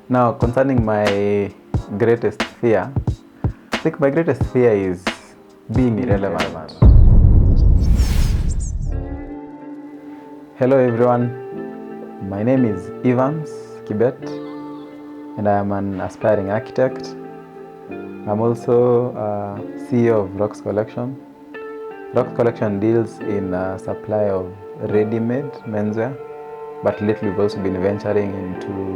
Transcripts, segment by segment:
Now, concerning my greatest fear, I think my greatest fear is being irrelevant. Hello everyone, my name is EVANS Kibet and I am an aspiring architect. I'm also CEO of Rokxs Collections. Rokxs Collections deals in supply of ready-made menswear, but lately we've also been venturing into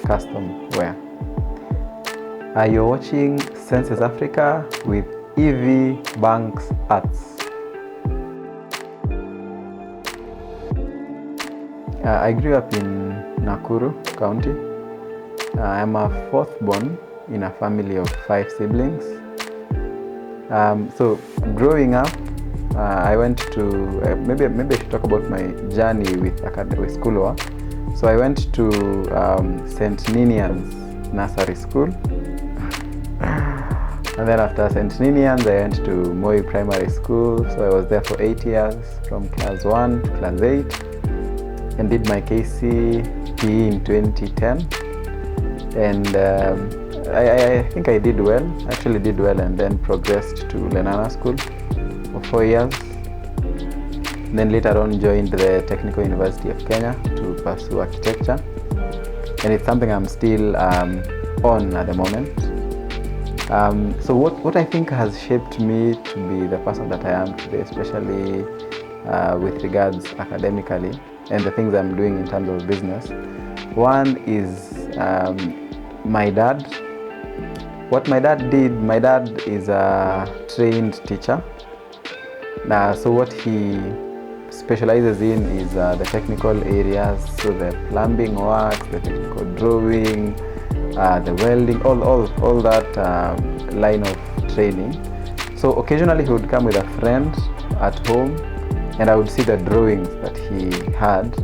custom wear. You're watching Senses Africa with EVANS Arts. I grew up in Nakuru County. I'm a fourth born in a family of 5 siblings. So growing up, I went to maybe I should talk about my journey with schoolwork. So I went to St. Ninian's Nursery School, and then after St. Ninian's I went to Moi Primary School. So I was there for 8 years, from class 1 to class 8, and did my KCPE in 2010. And I think I did well, actually did well, and then progressed to Lenana School for 4 years. And then later on joined the Technical University of Kenya to pursue architecture. And it's something I'm still on at the moment. So what I think has shaped me to be the person that I am today, especially with regards academically and the things I'm doing in terms of business. One is my dad. What my dad did, my dad is a trained teacher. So what he specializes in is the technical areas, so the plumbing work, the technical drawing, the welding, all that line of training. So occasionally he would come with a friend at home, and I would see the drawings that he had,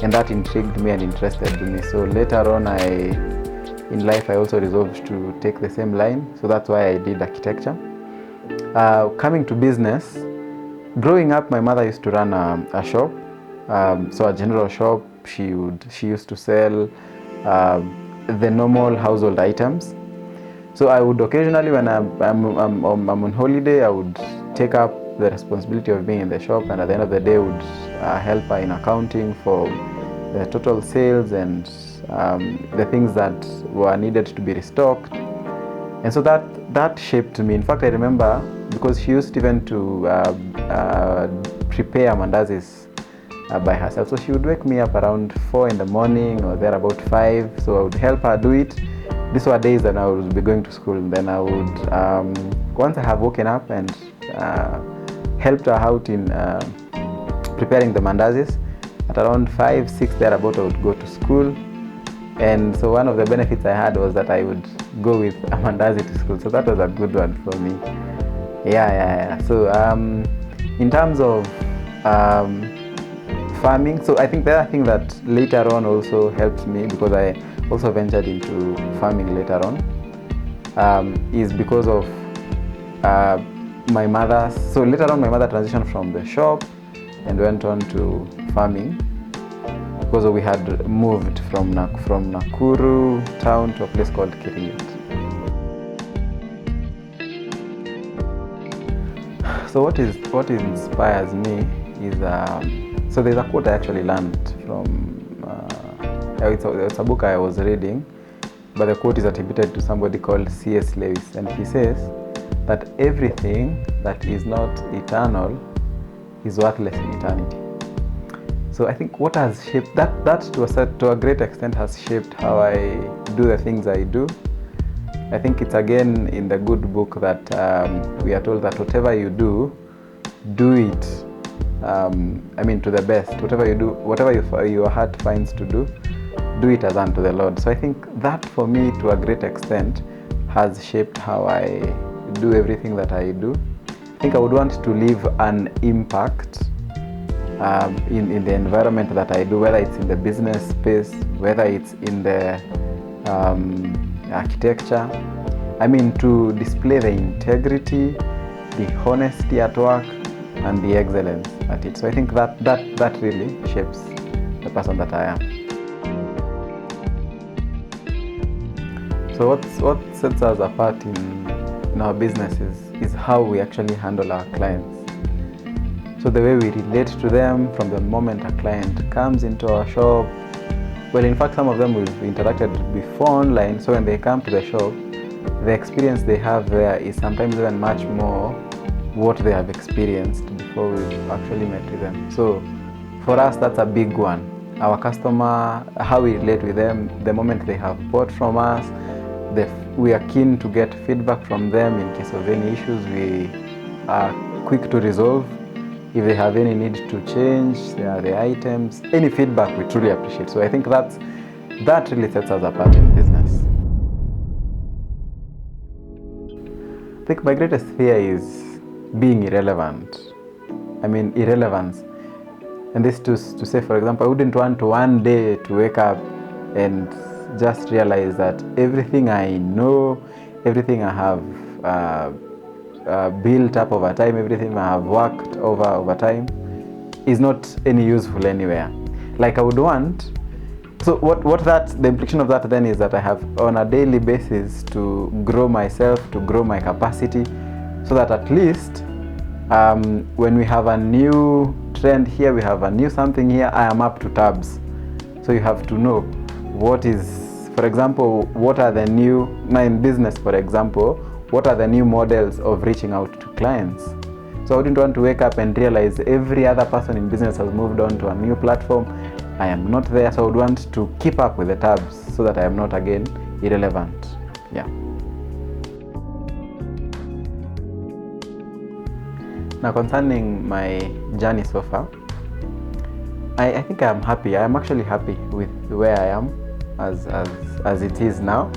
and that intrigued me and interested me. So later on in life I also resolved to take the same line, so that's why I did architecture. Coming to business, growing up my mother used to run a shop, so a general shop. She used to sell the normal household items. So I would occasionally, when I'm on holiday, I would take up the responsibility of being in the shop, and at the end of the day would help her in accounting for the total sales and the things that were needed to be restocked. And so that shaped me. In fact, I remember, because she used even to prepare mandazis by herself. So she would wake me up around 4 in the morning or there about 5. So I would help her do it. These were days that I would be going to school. Then I would, once I have woken up and helped her out in preparing the mandazis, at around 5, 6 thereabout I would go to school. And so one of the benefits I had was that I would go with a mandazi to school. So that was a good one for me. Yeah. So in terms of farming, so I think the other thing that later on also helped me, because I also ventured into farming later on, is because of my mother. So later on my mother transitioned from the shop and went on to farming, because we had moved from Nakuru town to a place called Kibet. So what inspires me is, so there's a quote I actually learned from, it's a book I was reading, but the quote is attributed to somebody called C.E.O. Lewis, and he says that everything that is not eternal is worthless in eternity. So I think what has shaped that to a great extent has shaped how I do the things I do. I think it's again in the good book that we are told that whatever you do it, to the best. Whatever you do, whatever your heart finds to do it as unto the Lord. So I think that for me to a great extent has shaped how I do everything that I do. I think I would want to leave an impact in the environment that I do, whether it's in the business space, whether it's in the architecture. To display the integrity, the honesty at work, and the excellence at it. So I think that really shapes the person that I am. So what sets us apart in our businesses is how we actually handle our clients. So the way we relate to them from the moment a client comes into our shop. Well, in fact, some of them we've interacted before online, so when they come to the shop, the experience they have there is sometimes even much more what they have experienced before we've actually met with them. So for us, that's a big one. Our customer, how we relate with them, the moment they have bought from us, we are keen to get feedback from them in case of any issues. We are quick to resolve. If they have any need to change the items, any feedback we truly appreciate. So I think that really sets us apart in business. I think my greatest fear is being irrelevant. I mean, irrelevance. And this to say, for example, I wouldn't want one day to wake up and just realize that everything I know, everything I have built up over time, everything I have worked over time is not any useful anywhere. Like I would want. So the implication of that then is that I have on a daily basis to grow myself, to grow my capacity, so that at least when we have a new trend here, we have a new something here, I am up to tabs. So you have to know what is, for example, what are the new, now in business, for example, what are the new models of reaching out to clients. So I wouldn't want to wake up and realize every other person in business has moved on to a new platform. I am not there, so I would want to keep up with the tabs so that I am not again irrelevant. Yeah. Now concerning my journey so far, I think I am happy. I am actually happy with where I am as it is now.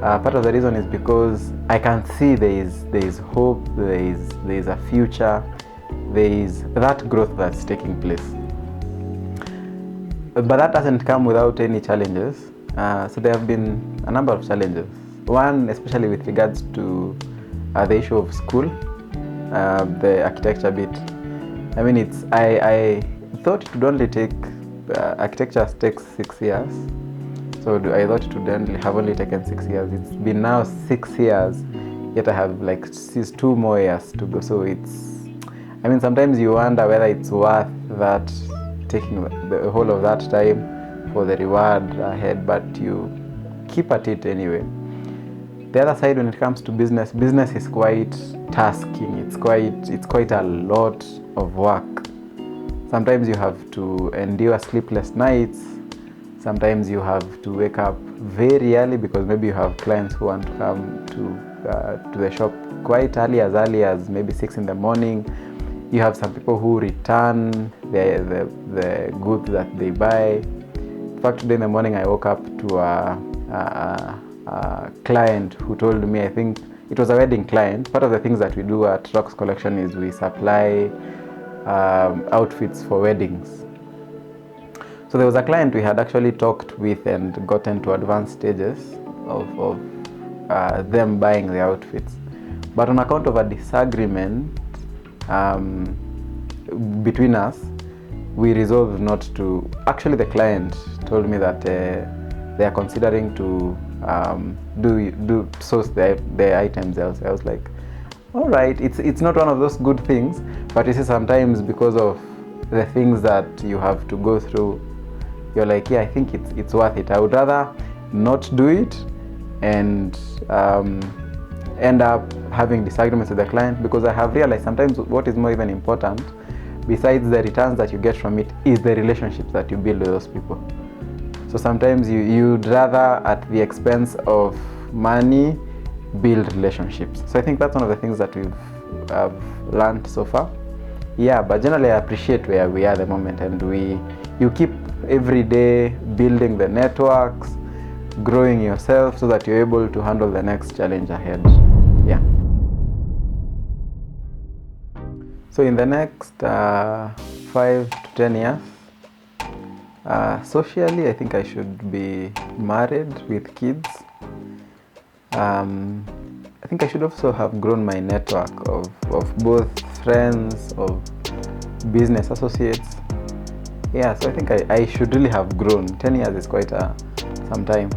Part of the reason is because I can see there is hope, there is a future, there is that growth that's taking place. But that doesn't come without any challenges. So there have been a number of challenges. One, especially with regards to the issue of school, the architecture bit. I mean, I thought it would only take, architecture takes 6 years. So I thought it would have only taken 6 years. It's been now 6 years, yet I have like 2 more years to go. So I mean, sometimes you wonder whether it's worth that, taking the whole of that time for the reward ahead, but you keep at it anyway. The other side, when it comes to business is quite tasking. It's quite a lot of work. Sometimes you have to endure sleepless nights. Sometimes you have to wake up very early because maybe you have clients who want to come to the shop quite early as maybe 6 in the morning. You have some people who return the goods that they buy. In fact, today in the morning I woke up to a client who told me, I think it was a wedding client. Part of the things that we do at Rokxs Collections is we supply outfits for weddings. So there was a client we had actually talked with and gotten to advanced stages of them buying the outfits. But on account of a disagreement between us, we resolved not to. Actually, the client told me that they are considering to source the items elsewhere. I was like, all right, it's not one of those good things, but you see, sometimes because of the things that you have to go through, you're like, yeah, I think it's worth it. I would rather not do it and end up having disagreements with the client, because I have realized sometimes what is more even important, besides the returns that you get from it, is the relationships that you build with those people. So sometimes you'd rather, at the expense of money, build relationships. So I think that's one of the things that we've learned so far. Yeah, but generally I appreciate where we are at the moment, and you keep every day building the networks, growing yourself so that you're able to handle the next challenge ahead. Yeah. So in the next 5 to 10 years, socially, I think I should be married with kids. I think I should also have grown my network of both friends, of business associates. Yeah, so I think I should really have grown. 10 years is quite some time.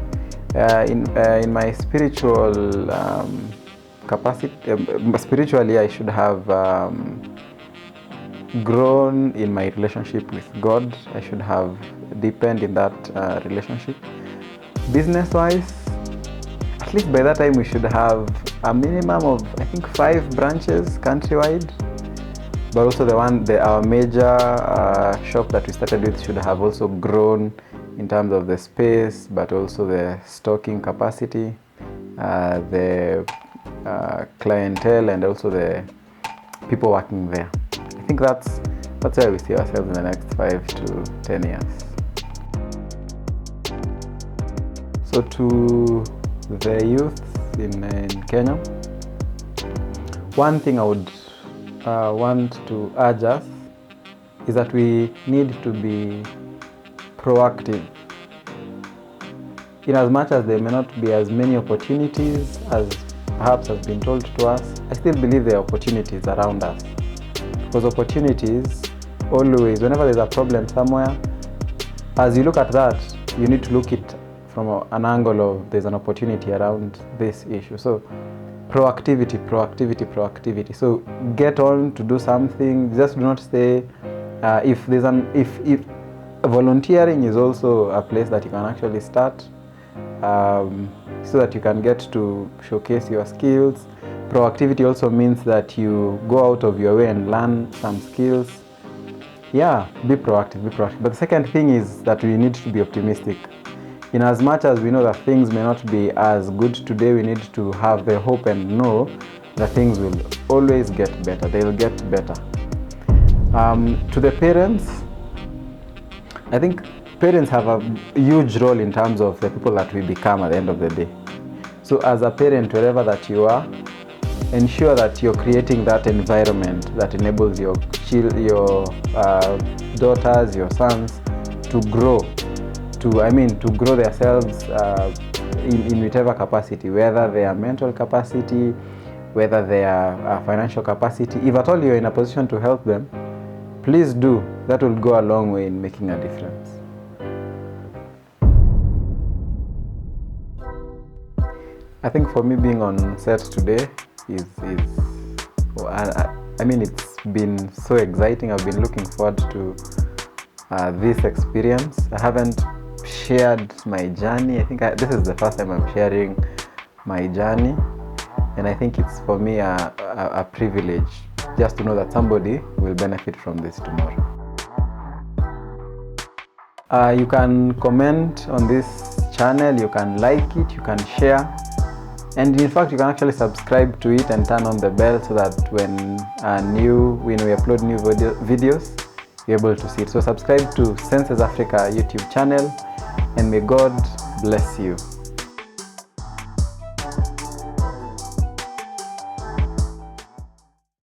In my spiritual capacity, spiritually I should have grown in my relationship with God. I should have deepened in that relationship. Business-wise, at least by that time we should have a minimum of, I think, 5 branches countrywide. But also our major shop that we started with should have also grown in terms of the space, but also the stocking capacity, the clientele, and also the people working there. I think that's where we see ourselves in the next 5 to 10 years. So to the youth in Kenya, one thing I would want to urge us is that we need to be proactive. In as much as there may not be as many opportunities as perhaps has been told to us, I still believe there are opportunities around us. Because opportunities, always, whenever there's a problem somewhere, as you look at that, you need to look at it from an angle of there's an opportunity around this issue. So proactivity. So get on to do something. Just do not stay. If volunteering is also a place that you can actually start, so that you can get to showcase your skills. Proactivity also means that you go out of your way and learn some skills. Yeah, be proactive. But the second thing is that we need to be optimistic. In as much as we know that things may not be as good today, we need to have the hope and know that things will always get better. They'll get better. To the parents, I think parents have a huge role in terms of the people that we become at the end of the day. So as a parent, wherever that you are, ensure that you're creating that environment that enables your daughters, your sons to grow, to grow themselves in whatever capacity, whether they are mental capacity, whether they are financial capacity. If at all you're in a position to help them, please do. That will go a long way in making a difference. I think for me, being on set today it's been so exciting. I've been looking forward to this experience. I haven't shared my journey. I think this is the first time I'm sharing my journey, and I think it's for me a privilege just to know that somebody will benefit from this tomorrow. You can comment on this channel, you can like it, you can share, and in fact you can actually subscribe to it and turn on the bell so that when we upload new videos, you're able to see it. So subscribe to Senses Africa YouTube channel, and may God bless you.